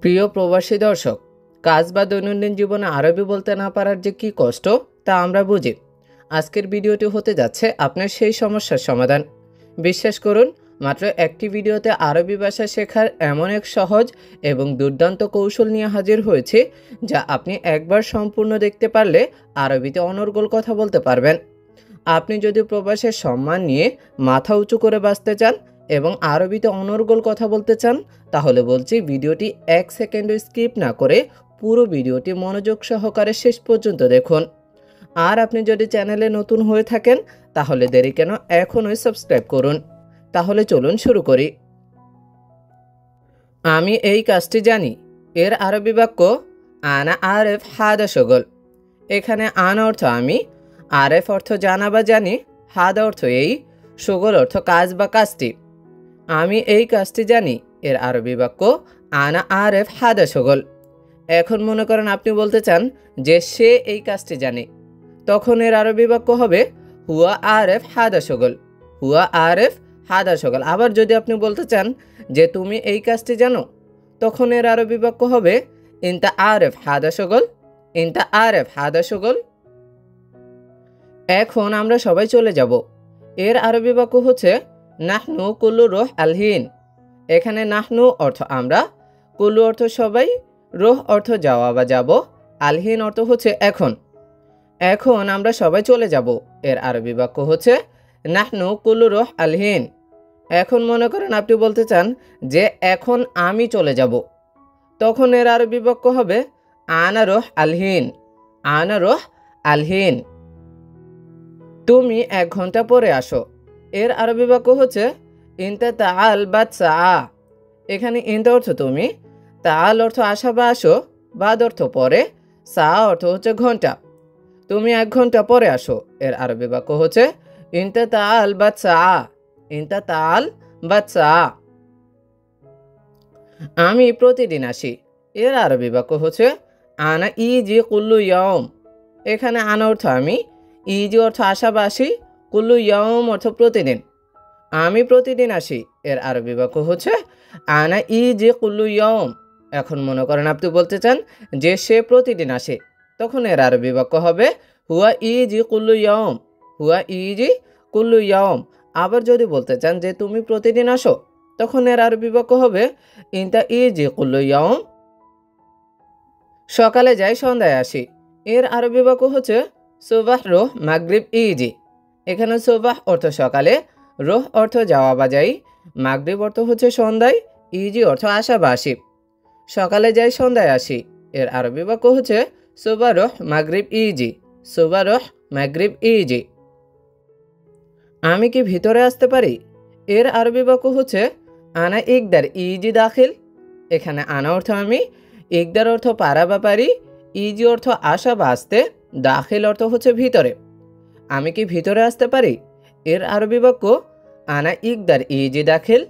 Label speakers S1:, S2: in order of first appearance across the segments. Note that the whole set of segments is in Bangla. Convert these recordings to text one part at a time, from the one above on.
S1: প্রিয় প্রবাসী দর্শক, কাজ বা দৈনন্দিন জীবনে আরবি বলতে না পারার যে কী কষ্ট তা আমরা বুঝি। আজকের ভিডিওটি হতে যাচ্ছে আপনার সেই সমস্যার সমাধান। বিশ্বাস করুন, মাত্র একটি ভিডিওতে আরবি ভাষা শেখার এমন এক সহজ এবং দুর্দান্ত কৌশল নিয়ে হাজির হয়েছে, যা আপনি একবার সম্পূর্ণ দেখতে পারলে আরবিতে অনর্গল কথা বলতে পারবেন। আপনি যদি প্রবাসের সম্মান নিয়ে মাথা উঁচু করে বাঁচতে চান এবং আরবিতে অনর্গল কথা বলতে চান, তাহলে বলছি ভিডিওটি 1 সেকেন্ডও স্কিপ না করে পুরো ভিডিওটি মনোযোগ সহকারে শেষ পর্যন্ত দেখুন। আর আপনি যদি চ্যানেলে নতুন হয়ে থাকেন, তাহলে দেরি কেন, এখনই সাবস্ক্রাইব করুন। তাহলে চলুন শুরু করি। আমি এই কাজটি জানি এর আরবি বাক্য আনা আরেফ হাদা শগল। এখানে আনা অর্থ আমি, আরেফ অর্থ জানা বা জানি, হাদা অর্থ এই, শগল অর্থ কাজ বা কাজটি। আমি এই কাজটি জানি এর আরবি বাক্য আনা আরেফ হাদা শগল। এখন মনে করেন আপনি বলতে চান যে সে এই কাজটি জানে, তখন এর আরবি বাক্য হবে হুয়া আরেফ হাদা শগল। হুয়া আরেফ হাদা শগল। আবার যদি আপনি বলতে চান যে তুমি এই কাজটি জানো, তখন এর আরবি বাক্য হবে ইনতা আরেফ হাদা শগল। ইনতা আরেফ হাদা শগল। এখন আমরা সবাই চলে যাব। এর আরবি বাক্য হচ্ছে নাহনু কুল্লু রোহ আলহিন। এখানে নাহনু অর্থ আমরা, কুল্লু অর্থ সবাই, রোহ অর্থ যাওয়া বা যাব, আলহিন অর্থ হচ্ছে এখন। এখন আমরা সবাই চলে যাব। এর আরবি বাক্য হচ্ছে নাহনু কুল্লু রোহ আলহিন। এখন মনে করেন আপনি বলতে চান যে এখন আমি চলে যাব, তখন এর আরবি বাক্য হবে আনা রোহ আলহিন। আনা রোহ আলহিন। তুমি 1 ঘন্টা পরে আসো। এর আরবি বাক্য হচ্ছে ইনতা তাআল বাদ সাআ। এখানে ইনতা অর্থ তুমি, তাআল অর্থ আসা বা আসো, বাদ অর্থ পরে, সাআ অর্থ হচ্ছে ঘন্টা। তুমি 1 ঘন্টা পরে আসো। এর আরবি বাক্য হচ্ছে ইনতা তাআল বাদ সাআ। ইনতা তাআল বাদ সাআ। আমি প্রতিদিন আসি। এর আরবি বাক্য হচ্ছে আনা ইজি কুল্লু ইয়াউম। এখানে আনা অর্থ আমি, ইজি অর্থ আসা বা আসি, কুল্লু ইয়াউম অর্থ প্রতিদিন। আমি প্রতিদিন আসি। এর আরবি বাক্য হচ্ছে আনা ইজি কুল্লু ইয়াউম। এখন মনে করেন আপনি বলতে চান যে সে প্রতিদিন আসে, তখন এর আরবি বাক্য হবে হুয়া ইজি কুল্লু ইয়াউম। হুয়া ইজি কুল্লু ইয়াউম। আবার যদি বলতে চান যে তুমি প্রতিদিন আসো, তখন এর আরবি বাক্য হবে ইনতা ইজি কুল্লু ইয়াউম। সকালে যাই সন্ধ্যায় আসি। এর আরবি বাক্য হচ্ছে সুবাহ রোহ মাগরিব ইজি। এখানে সুবাহ অর্থ সকালে, রোহ অর্থ যাওয়া বা যাই, মাগরিব অর্থ হচ্ছে সন্ধ্যায়, ইজি অর্থ আসা বা আসি। সকালে যাই সন্ধ্যায় আসি। এর আরবি বাক্য হচ্ছে সুবাহ রোহ মাগরিব ইজি। সুবাহ রোহ মাগরিব ইজি। আমি কি ভিতরে আসতে পারি? এর আরবি বাক্য হচ্ছে আনা ইকদার ইজি দাখিল। এখানে আনা অর্থ আমি, ইকদার অর্থ পারা বা পারি, ইজি অর্থ আসা বা আসতে, দাখিল অর্থ হচ্ছে ভিতরে। আমি কি ভিতরে আসতে পারি? এর আরবি বাক্য আনা ইকদার ইজি দাখিল।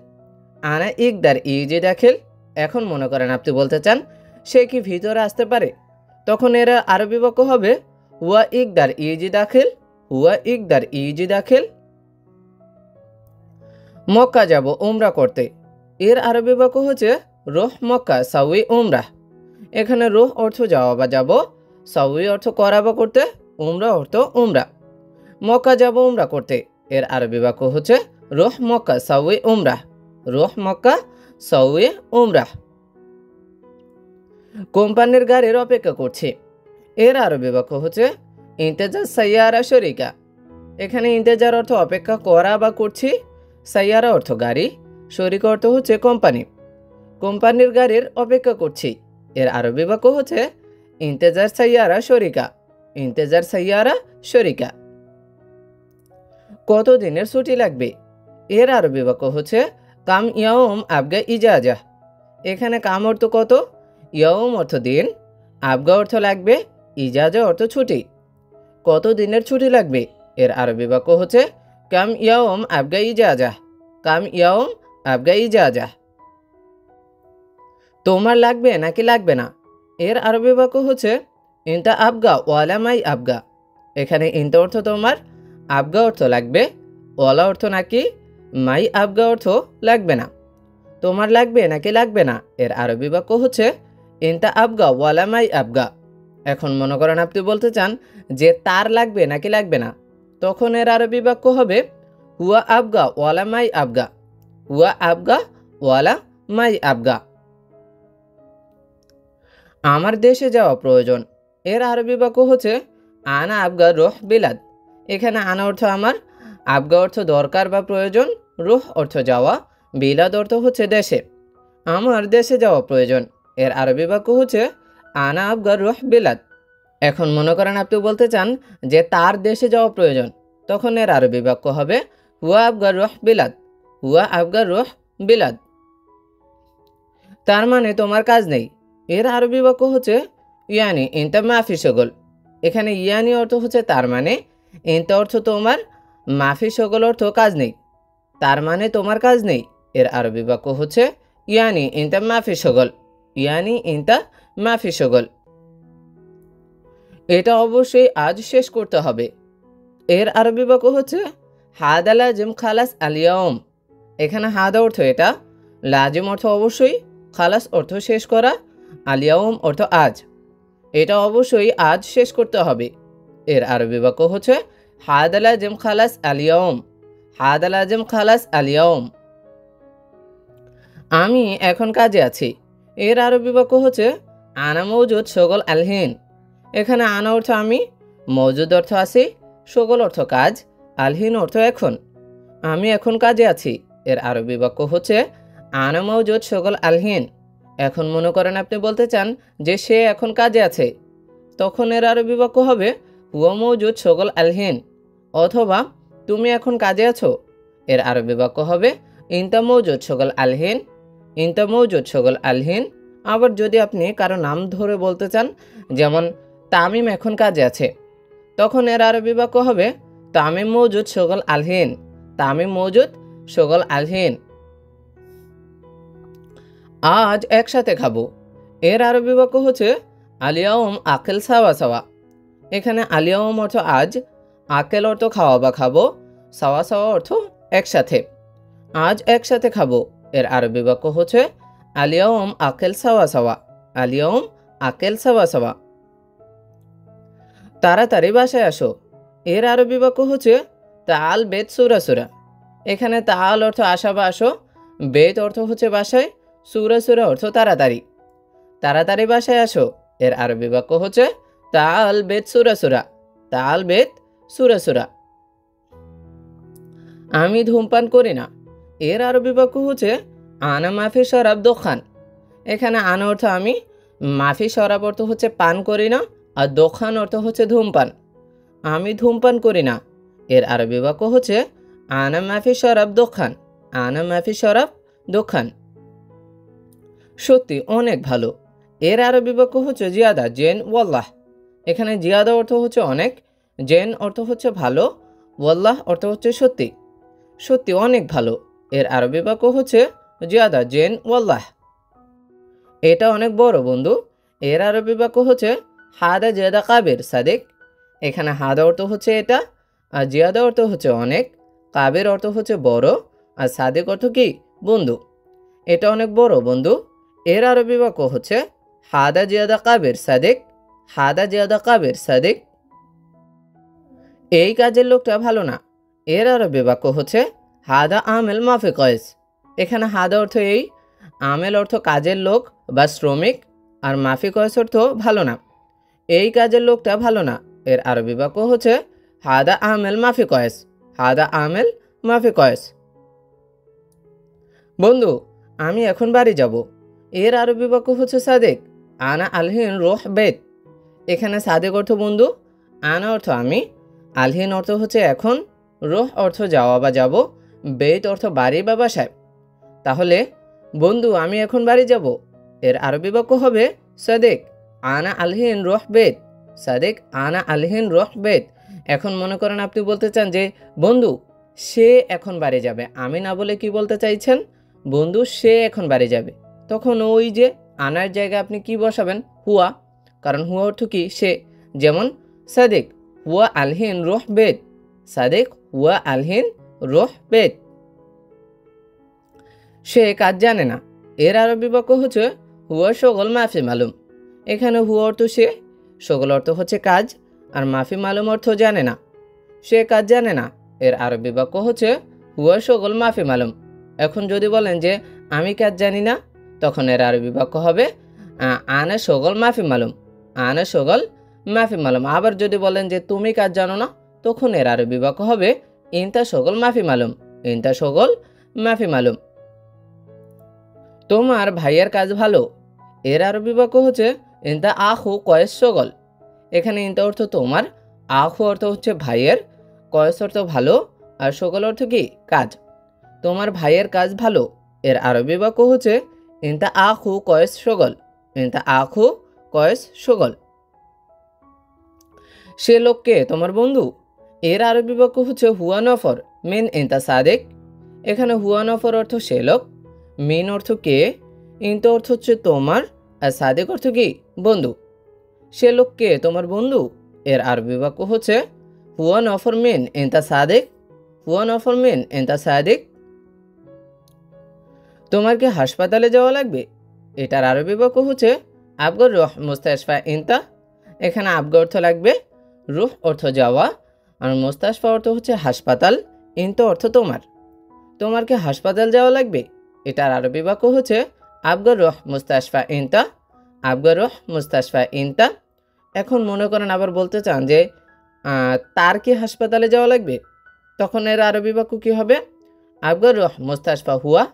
S1: আনা ইকদার ইজি দাখিল। এখন মনে করেন আপনি বলতে চান সে কি ভিতরে আসতে পারে, তখন এর আরবি বাক্য হবে হুয়া ইকদার ইজি দাখিল। হুয়া ইকদার ইজি দাখিল। মক্কা যাব উমরা করতে। এর আরবি বাক্য হচ্ছে রোহ মক্কা সাউই উমরাহ। এখানে রোহ অর্থ যাওয়া বা যাব, সাউই অর্থ করা বা করতে, উমরা অর্থ উমরা। মক্কা যাব উমরা করতে। এর আরবি বাক্য হচ্ছে রোহ মক্কা সাউই উমরাহ। রোহ মক্কা সাউই উমরাহ। কোম্পানির গাড়ির অপেক্ষা করছি। এর আরবি বাক্য হচ্ছে ইন্তেজার সাইয়ারা শরিকা। এখানে ইন্তেজার অর্থ অপেক্ষা করা বা করছি, সাইয়ারা অর্থ গাড়ি, শরিকা অর্থ হচ্ছে কোম্পানি। কোম্পানির গাড়ির অপেক্ষা করছি। এর আরবি বাক্য হচ্ছে ইন্তেজার সাইয়ারা শরিকা। ইন্তেজার সাইয়ারা শরিকা। কত দিনের ছুটি লাগবে? এর আরবি বাক্য হচ্ছে কাম ইয়াউম আবগা ইজাজা। এখানে কাম অর্থ কত, ইয়াউম অর্থ দিন, আবগা অর্থ লাগবে, ইজাজা অর্থ ছুটি। কত দিনের ছুটি লাগবে? এর আরবি বাক্য হচ্ছে কাম ইয়াউম আবগা ইজাজা। কাম ইয়াউম আবগা ইজাজা। তোমার লাগবে নাকি লাগবে না? এর আরবি বাক্য হচ্ছে ইনতা আবগা ওয়ালা মাই আবগা। এখানে ইনতা অর্থ তোমার, আবগা অর্থ লাগবে, ওয়ালা অর্থ নাকি, মাই আবগা অর্থ লাগবে না। তোমার লাগবে নাকি লাগবে না এর আরবি বাক্য হচ্ছে ইনতা আবগা ওয়ালা মাই আবগা। এখন মনে করেন আপনি বলতে চান যে তার লাগবে নাকি লাগবে না, তখন এর আরবি বাক্য হবে হুয়া আবগা ওয়ালা মাই আবগা। হুয়া আবগা ওয়ালা মাই আবগা। আমার দেশে যাওয়া প্রয়োজন এর আরবি বাক্য হচ্ছে আনা আবগা রোহ বিলাদ। এখানে আনা অর্থ আমার, আবগা অর্থ দরকার বা প্রয়োজন, রুহ অর্থ যাওয়া, বিলাদ অর্থ হচ্ছে দেশে। আমার দেশে যাওয়া প্রয়োজন এর আরবি বাক্য হচ্ছে আনা আবগা রুহ বিলাদ। এখন মনে করেন আপনি বলতে চান যে তার দেশে যাওয়া প্রয়োজন, তখন এর আরবি বাক্য হবে হুয়া আবগা রুহ বিলাদ। হুয়া আবগা রুহ বিলাদ। তার মানে তোমার কাজ নেই এর আরবি বাক্য হচ্ছে ইয়ানি ইনতা মাফি শগল। এখানে ইয়ানি অর্থ হচ্ছে তার মানে, ইনতা অর্থ তোমার, মাফি শগল অর্থ কাজ নেই। তার মানে তোমার কাজ নেই এর আরবি বাক্য হচ্ছে ইয়ানি ইনতা মাফি শগল। ইয়ানি ইনতা মাফি শগল। এটা অবশ্যই আজ শেষ করতে হবে এর আরবি বাক্য হচ্ছে হাদা লাজিম খালাস আলিয়াউম। এখানে হাদা অর্থ এটা, লাজিম অর্থ অবশ্যই, খালাস অর্থ শেষ করা, আলিয়াউম অর্থ আজ। এটা অবশ্যই আজ শেষ করতে হবে এর আরবি বাক্য হচ্ছে হাদা লাজিম খালাস আলিয়াউম। হাদা লাজিম খালাস আলিয়াউম। আমি এখন কাজে আছি এর আরবি বাক্য হচ্ছে আনা মৌজুদ শগল আলহিন। এখানে আনা অর্থ আমি, মৌজুদ অর্থ আছি, শগল অর্থ কাজ, আলহিন অর্থ এখন। আমি এখন কাজে আছি এর আরবি বাক্য হচ্ছে আনা মৌজুদ শগল আলহিন। এখন মনে করেন আপনি বলতে চান যে সে এখন কাজে আছে, তখন এর আরবি বাক্য হবে হুয়া মৌজুদ শগল আলহিন। অথবা তুমি এখন কাজে আছো এর আরবি বাক্য হবে ইনতা মৌজুদ শগল আলহিন। ইনতা মৌজুদ শগল আলহিন। আবার যদি আপনি কারো নাম ধরে বলতে চান, যেমন তামিম এখন কাজে আছে, তখন এর আরবি বাক্য হবে তামিম মৌজুদ শগল আলহিন। তামিম মৌজুদ শগল আলহিন। আজ একসাথে খাবো এর আরবি বাক্য হচ্ছে আলিয়াউম আকেল সাওয়া সাওয়া। এখানে আলিয়াউম অর্থ আজ, আকেল অর্থ খাওয়া বা খাবো, সাওয়া সাওয়া অর্থ একসাথে। আজ একসাথে খাবো এর আরবি বাক্য হচ্ছে আলিয়াউম আকেল সাওয়া সাওয়া। আলিয়াউম আকেল সাওয়া সাওয়া। তাড়াতাড়ি বাসায় আসো এর আরবি বাক্য হচ্ছে তাল বেত সুরা সুরা। এখানে তাল অর্থ আসা বা আসো, বেত অর্থ হচ্ছে বাসায়, সুরা সুরা অর্থ তাড়াতাড়ি। তাড়াতাড়ি বাসায় আসো এর আরবি বাক্য হচ্ছে তাল বেত সুরা সুরা। তাল বেত সুরা সুরা। আমি ধূমপান করি না এর আরবি বাক্য হচ্ছে আনা মাফি শরাব দোকান। এখানে আনা অর্থ আমি, মাফি শরাব অর্থ হচ্ছে পান করি না, আর দোকান অর্থ হচ্ছে ধূমপান। আমি ধূমপান করি না এর আরবি বাক্য হচ্ছে আনা মাফি শরাব দোকান। আনা মাফি শরাব দোকান। সত্যি অনেক ভালো এর আরবি বাক্য হচ্ছে জিয়াদা জেন ওয়াল্লাহ। এখানে জিয়াদা অর্থ হচ্ছে অনেক, জেন অর্থ হচ্ছে ভালো, ওয়াল্লাহ অর্থ হচ্ছে সত্যি। সত্যি অনেক ভালো এর আরবি বাক্য হচ্ছে জিয়াদা জেন ওয়াল্লাহ। এটা অনেক বড় বন্ধু এর আরবি বাক্য হচ্ছে হাদা জিয়াদা কাবের সাদেক। এখানে হাদা অর্থ হচ্ছে এটা, আর জিয়াদা অর্থ হচ্ছে অনেক, কাবের অর্থ হচ্ছে বড়, আর সাদেক অর্থ কি বন্ধু। এটা অনেক বড় বন্ধু এর আরবি বাক্য হচ্ছে হাদা জিয়াদা কাবের সাদেক। হাদা জিয়াদা কাবের সাদেক। এই কাজের লোকটা ভালো না এর আরবি বাক্য হচ্ছে হাদা আমেল মাফি কয়েস। এখানে হাদা অর্থ এই, আমেল অর্থ কাজের লোক বা শ্রমিক, আর মাফি কয়েস অর্থ ভালো না। এই কাজের লোকটা ভালো না এর আরবি বাক্য হচ্ছে হাদা আমেল মাফি কয়েস। হাদা আমেল মাফি কয়েস। বন্ধু আমি এখন বাড়ি যাব এর আরবি বাক্য হচ্ছে সাদেক আনা আলহিন রোহ বেত। এখানে সাদেক অর্থ বন্ধু, আনা অর্থ আমি, আলহিন অর্থ হচ্ছে এখন, রোহ অর্থ যাওয়া বা যাব, বেত অর্থ বাড়ি বা বাসায়। তাহলে বন্ধু আমি এখন বাড়ি যাব এর আরবি বাক্য হবে সাদেক আনা আলহিন রোহ বেত। সাদেক আনা আলহিন রোহ বেত। এখন মনে করেন আপনি বলতে চান যে বন্ধু সে এখন বাড়ি যাবে, আমি না বলে কি বলতে চাইছেন, বন্ধু সে এখন বাড়ি যাবে, তখন ওই যে আনার জায়গায় আপনি কি বসাবেন, হুয়া। কারণ হুয়া অর্থ কি সে। যেমন সাদেক হুয়া আলহিন রোহ বেত। সাদেক হুয়া আলহিন রোহ বেত। সে কাজ জানে না। এর আরবি বাক্য হচ্ছে হুয়া শগল মাফি মালুম। এখানে হুয়া অর্থ সে, শগল অর্থ হচ্ছে কাজ, আর মাফি মালুম অর্থ জানে না। সে কাজ জানে না, এর আরবি বাক্য হচ্ছে হুয়া শগল মাফি মালুম। এখন যদি বলেন যে আমি কাজ জানি না, তখন এর আরবি বাক্য হবে আনা শগল মাফি মালুম। আনা শগল মাফি মালুম। আবার যদি বলেন যে তুমি কাজ জানো না, তখন এর আরবি বাক্য হবে ইনতা শগল মাফি মালুম। ইনতা শগল মাফি মালুম। তোমার ভাইয়ের কাজ ভালো। এর আরবি বাক্য হচ্ছে ইনতা আখু কয়েস শগল। এখানে ইনতা অর্থ তোমার, আখু অর্থ হচ্ছে ভাইয়ের, কয়েস অর্থ ভালো, আর শগল অর্থ কি কাজ। তোমার ভাইয়ের কাজ ভালো, এর আরবি বাক্য হচ্ছে ইনতা আখু কয়েস শগল। ইনতা আখু কয়েস শগল। সে লোককে তোমার বন্ধু। এর আরবি বাক্য হচ্ছে হুয়া নফর মিন ইনতা সাদেক। এখানে হুয়া নফর অর্থ সে লোক, মিন অর্থ কে, ইনতা অর্থ হচ্ছে তোমার, আর সাদেক অর্থ কি বন্ধু। সে লোককে তোমার বন্ধু, এর আরবি বাক্য হচ্ছে হুয়া নফর মিন ইনতা সাদেক। হুয়া নফর মিন ইনতা সাদেক। তোমার কি হাসপাতালে যাওয়া লাগবে? এটার আরবি বাক্য হচ্ছে আবগর রুহ মুস্তাশফা ইনতা। এখানে আবগা অর্থ লাগবে, রুহ অর্থ যাওয়া, আর মুস্তাশফা অর্থ হচ্ছে হাসপাতাল, ইনতা অর্থ তোমার। তোমার কি হাসপাতাল যাওয়া লাগবে? এটার আরবি বাক্য হচ্ছে আবগর রুহ মুস্তাশফা ইনতা। আবগর রুহ মুস্তাশফা ইনতা। এখন মনে করেন আবার বলতে চান যে তার কি হাসপাতালে যাওয়া লাগবে, তখন এর আরবি বাক্য কী হবে? আবগর রুহ মুস্তাশফা হুয়া।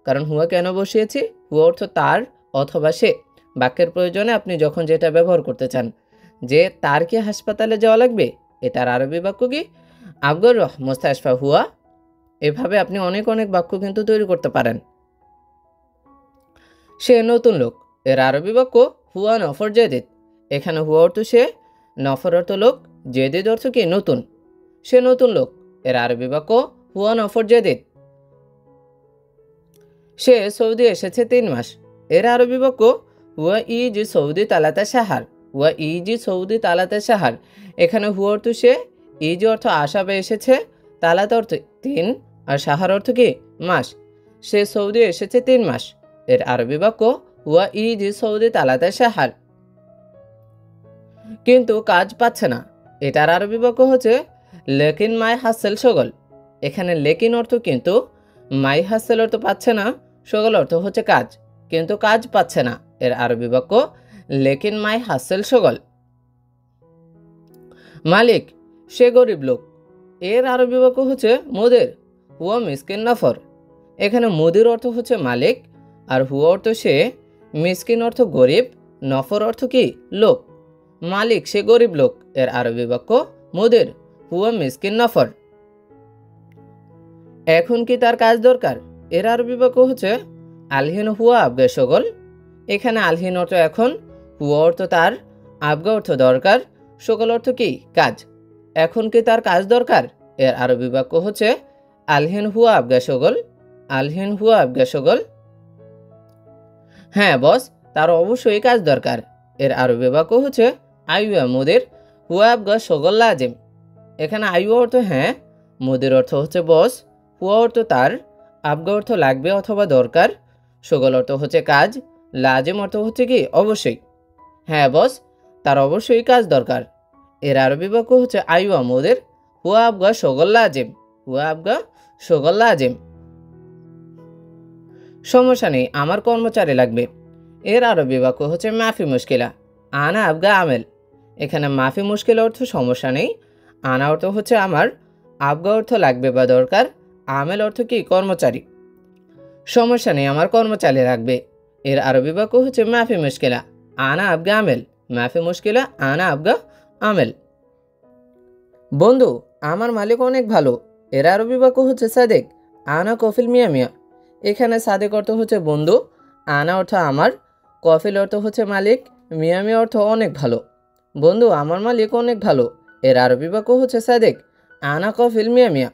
S1: কারণ হুয়া কেন বসিয়েছি? হুয়া অর্থ তার অথবা সে। বাক্যের প্রয়োজনে আপনি যখন যেটা ব্যবহার করতে চান যে তার কি হাসপাতালে যাওয়া লাগবে, এটার আরবি বাক্য কি আবগর রুহ মুস্তাশফা হুয়া। এভাবে আপনি অনেক অনেক বাক্য কিন্তু তৈরি করতে পারেন। সে নতুন লোক। এর আরবি বাক্য হুয়া নফর জেদিদ। এখানে হুয়া অর্থ সে, নফর অর্থ লোক, জেদিদ অর্থ কি নতুন। সে নতুন লোক, এর আরবি বাক্য হুয়া নফর জেদিদ। সে সৌদি এসেছে 3 মাস। এর আরবি বাক্য হুয়া ইজি সৌদি তালাতে সাহার। হুয়া ইজি সৌদি তালাতে সাহার। এখানে হুয়া অর্থ সে, ইজি অর্থ আসা বা এসেছে, তালাতে অর্থ 3, আর সাহার অর্থ কি মাস। সে সৌদি এসেছে 3 মাস। এর আরবি বাক্য হুয়া ইজি সৌদি তালাতে সাহার। কিন্তু কাজ পাচ্ছে না। এটার আরবি বাক্য হচ্ছে লেকিন মাই হাসেল শগল। এখানে লেকিন অর্থ কিন্তু, মাই হাসেল অর্থ পাচ্ছে না, শগল অর্থ হচ্ছে কাজ, কিন্তু কাজ পাচ্ছে না। এর আরবি বাক্য লেকিন মাই হাসেল শগল। মালিক, সে গরিব লোক। এর আরবি বাক্য হচ্ছে মুদির হুয়া মিসকিন নফর। এখানে মুদির অর্থ হচ্ছে মালিক, আর হুয়া অর্থ সে, মিসকিন অর্থ গরিব, নফর অর্থ কি লোক। মালিক সে গরিব লোক, এর আরবি বাক্য মুদির হুয়া মিসকিন নফর। এখন কি তার কাজ দরকার? এর আরবি বাক্য হচ্ছে আলহিন হুয়া আবগা শগল। এখানে আলহিন অর্থ এখন, হুয়া অর্থ তার, আবগা অর্থ দরকার, শগল অর্থ কি কাজ। এখন কি তার কাজ দরকার? এর আরবি বাক্য হচ্ছে আলহিন হুয়া আবগা শগল। আলহিন হুয়া আবগা শগল। হ্যাঁ বস, তার অবশ্যই কাজ দরকার। এর আরবি বাক্য হচ্ছে আইয়া মুদির হুয়া আবগা শগল লাজিম। এখানে আইয়া অর্থ হ্যাঁ, মুদির অর্থ হচ্ছে বস, হুয়া অর্থ তার, আবগা অর্থ লাগবে অথবা দরকার, শগল অর্থ হচ্ছে কাজ, লাজিম অর্থ হচ্ছে কি অবশ্যই। হ্যাঁ বস, তার অবশ্যই কাজ দরকার। এর আরবি বাক্য হচ্ছে আইয়া মুদির হুয়া আবগা শগল লাজিম। হুয়া আবগা শগল লাজিম। সমস্যা নেই, আমার কর্মচারী লাগবে। এর আরবি বাক্য হচ্ছে মাফি মুশকিলা আনা আবগা আমেল। এখানে মাফি মুশকিল অর্থ সমস্যা নেই, আনা অর্থ হচ্ছে আমার, আবগা অর্থ লাগবে বা দরকার, আমেল অর্থ কি কর্মচারী। সমস্যা নেই, আমার কর্মচারী লাগবে। এর আরবি বাক্য হচ্ছে মাফি মুশকিলা আনা আবগা আমেল। মাফি মুশকিলা আনা আবগা আমেল। বন্ধু, আমার মালিক অনেক ভালো। এর আরবি বাক্য হচ্ছে সাদেক আনা কফিল মিয়া মিয়া। এখানে সাদেক অর্থ হচ্ছে বন্ধু, আনা অর্থ আমার, কফিল অর্থ হচ্ছে মালিক, মিয়া মিয়া অর্থ অনেক ভালো। বন্ধু, আমার মালিক অনেক ভালো। এর আরবি বাক্য হচ্ছে সাদেক আনা কফিল মিয়া মিয়া।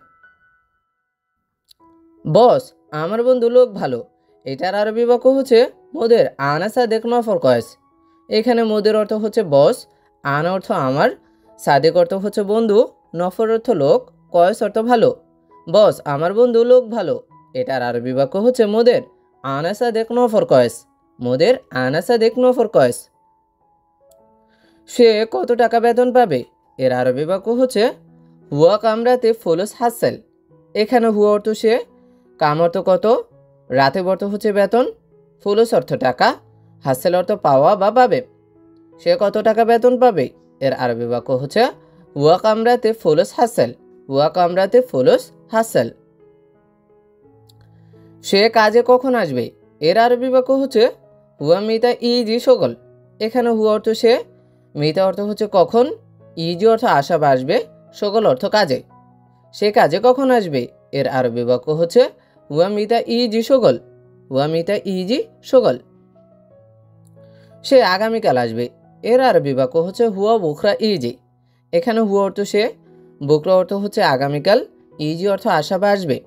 S1: বস, আমার বন্ধু লোক ভালো। এটার আরবি বাক্য হচ্ছে মোদের আনা সাদেক নফর কয়েস। এখানে মোদের অর্থ হচ্ছে বস, আনা অর্থ আমার, সাদেক অর্থ হচ্ছে বন্ধু, নফর অর্থ লোক, কয়েস অর্থ ভালো। বস, আমার বন্ধু লোক ভালো। এটার আরবি বাক্য হচ্ছে মোদের। আনা সাদেক নফর কয়েস। মোদের আনা সাদেক নফর কয়েস। সে কত টাকা বেতন পাবে? এর আরবি বাক্য হচ্ছে হুয়া কামরাতে ফুলুস হাসেল। এখানে হুয়া অর্থ সে, কাম অর্থ কত, রাতে অর্থ হচ্ছে বেতন, ফুলুস অর্থ টাকা, হাসেল অর্থ পাওয়া বা পাবে। সে কত টাকা বেতন পাবে? এর আরবি বাক্য হচ্ছে হুয়া কামরাতে ফুলুস হাসেল। হুয়া কামরাতে ফুলুস হাসেল। সে কাজে কখন আসবে? এর আরবি বাক্য হচ্ছে হুয়া মিতা ইজি সগল। এখানে হুয়া অর্থ সে, মিতা অর্থ হচ্ছে কখন, ইজি অর্থ আসা বা আসবে, সগল অর্থ কাজে। সে কাজে কখন আসবে? এর আরবি বাক্য হচ্ছে হুয়া মিতা ইজি সগল। হুয়া মিতা ইজি সগল। সে আগামীকাল আসবে। এর আরবি বাক্য হচ্ছে হুয়া বুখরা ইজি। এখানে হুয়া অর্থ সে, বুকরা অর্থ হচ্ছে আগামীকাল, ইজি অর্থ আসা বা আসবে।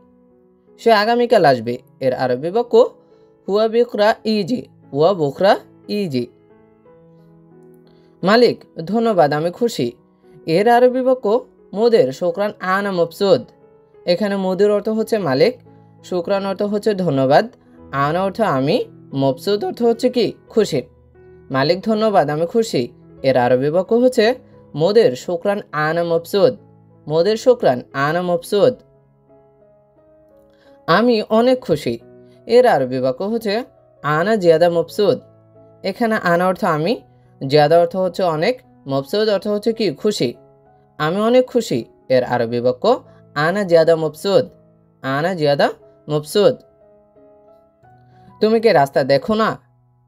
S1: সে আগামীকাল আসবে। এর আরবি বাক্য হুয়া বিকরা ইজি। হুয়া বুকরা ইজি। মালিক, ধন্যবাদ, আমি খুশি। এর আরবি বাক্য মোদের শুকরান আনা মবসুদ। এখানে মোদের অর্থ হচ্ছে মালিক, শুকরান অর্থ হচ্ছে ধন্যবাদ, আনা অর্থ আমি, মবসুদ অর্থ হচ্ছে কি খুশি। মালিক ধন্যবাদ, আমি খুশি। এর আরবি বাক্য হচ্ছে মোদের শুকরান আনা মবসুদ। মোদের শুকরান আনা মবসুদ। আমি অনেক খুশি। এর আরবি বাক্য হচ্ছে আনা জিয়াদা মবসুদ। এখানে আনা অর্থ আমি, জিয়াদা অর্থ হচ্ছে অনেক, মবসুদ অর্থ হচ্ছে কি খুশি। আমি অনেক খুশি। এর আরবি বাক্য আনা জিয়াদা মবসুদ। আনা জিয়াদা মবসুদ। তুমি কি রাস্তা দেখো না?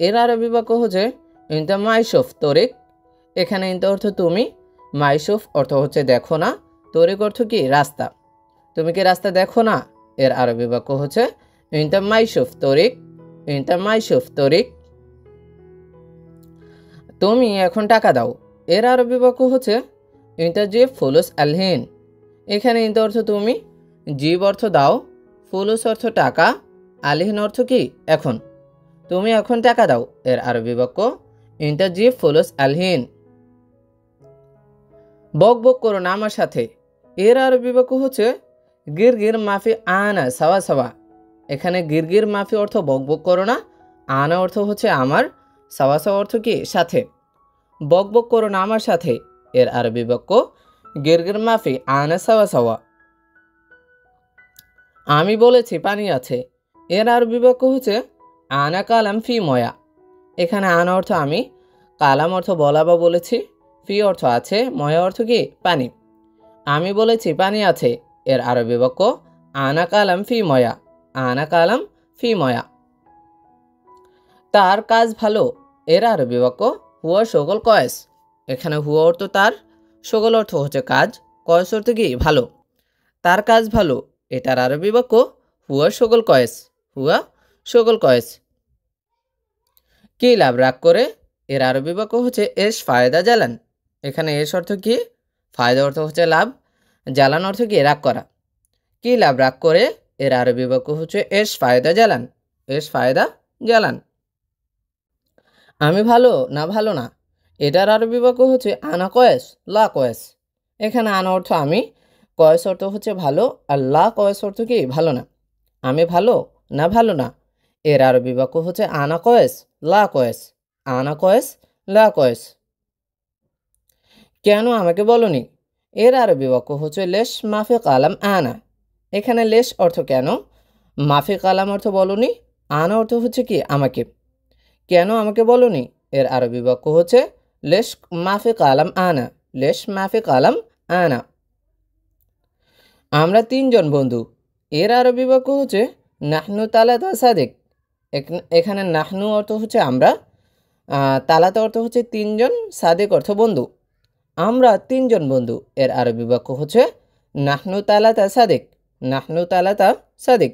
S1: এর আরবি বাক্য হচ্ছে ইনতা মাইশুফ তরিক। এখানে ইনতা অর্থ তুমি, মাইশুফ অর্থ হচ্ছে দেখো না, তরিক অর্থ কি রাস্তা। তুমি কি রাস্তা দেখো না? এর আরবি বাক্য হচ্ছে ইনতা মাইশুফ তরিক। ইনতা মাইশুফ তরিক। তুমি এখন টাকা দাও। এর আরবি বাক্য হচ্ছে ইনতা জিব ফুলুস আলহিন। এখানে ইনতা অর্থ তুমি, জিব অর্থ দাও, ফুলুস অর্থ টাকা, আলহিন অর্থ কি এখন। তুমি এখন টাকা দাও। এর আরবি বাক্য ইনতা জিব ফুলুস আলহিন। বক বক করো না আমার সাথে। এর আরবি বাক্য হচ্ছে গির গির মাফি আনা সাওয়া সাওয়া। এখানে গির গির মাফি অর্থ বক বক করো না, আনা অর্থ হচ্ছে আমার, সাওয়া সাওয়া অর্থ কি সাথে। বক বক করো না আমার সাথে। এর আরবি বাক্য গির গির মাফি আনা সাওয়া সাওয়া। আমি বলেছি পানি আছে। এর আরবি বাক্য হচ্ছে আনা কালাম ফি ময়া। এখানে আনা অর্থ আমি, কালাম অর্থ বলা বা বলেছি, ফি অর্থ আছে, ময়া অর্থ কি পানি। আমি বলেছি পানি আছে। এর আরবি বাক্য আনা কালাম ফি ময়া। আনা কালাম ফি ময়া। তার কাজ ভালো। এর আরবি বাক্য হুয়া শগল কয়েস। এখানে হুয়া অর্থ তার, শগল অর্থ হচ্ছে কাজ, কয়েস অর্থ কি ভালো। তার কাজ ভালো। এটার আরবি বাক্য হুয়া শগল কয়েস। হুয়া শগল কয়েস। কি লাভ রাগ করে? এর আরবি বাক্য হচ্ছে এস ফায়দা জ্বালান। এখানে এস অর্থ কি, ফায়দা অর্থ হচ্ছে লাভ, জ্বালান অর্থ কি রাগ করা। কি লাভ রাগ করে? এর আরবি বাক্য হচ্ছে এস ফায়দা জ্বালান। এস ফায়দা জ্বালান। আমি ভালো না ভালো না। এটার আরবি বাক্য হচ্ছে আনা কয়েস লা কয়েস। এখানে আনা অর্থ আমি, কয়েস অর্থ হচ্ছে ভালো, আর লা কয়েস অর্থ কি ভালো না। আমি ভালো না ভালো না। এর আরবি বাক্য হচ্ছে আনা কয়েস লা কয়েস। আনা কয়েস লা কয়েস। কেন আমাকে বলনি? এর আরবি বাক্য হচ্ছে লেশ মাফি কালাম আনা। এখানে লেশ অর্থ কেন, মাফি কালাম অর্থ বলনি, আনা অর্থ হচ্ছে কি আমাকে। কেন আমাকে বলনি? এর আরবি বাক্য হচ্ছে লেশ মাফি কালাম আনা। লেশ মাফি কালাম আনা। আমরা তিনজন বন্ধু। এর আরবি বাক্য হচ্ছে নাহনু তালাতা সাদেক। এখানে নাহনু অর্থ হচ্ছে আমরা, তালাতা অর্থ হচ্ছে তিনজন, সাদেক অর্থ বন্ধু। আমরা তিনজন বন্ধু। এর আরবি বাক্য হচ্ছে নাহনু তালাতা সাদেক। নাহনু তালাতা সাদেক।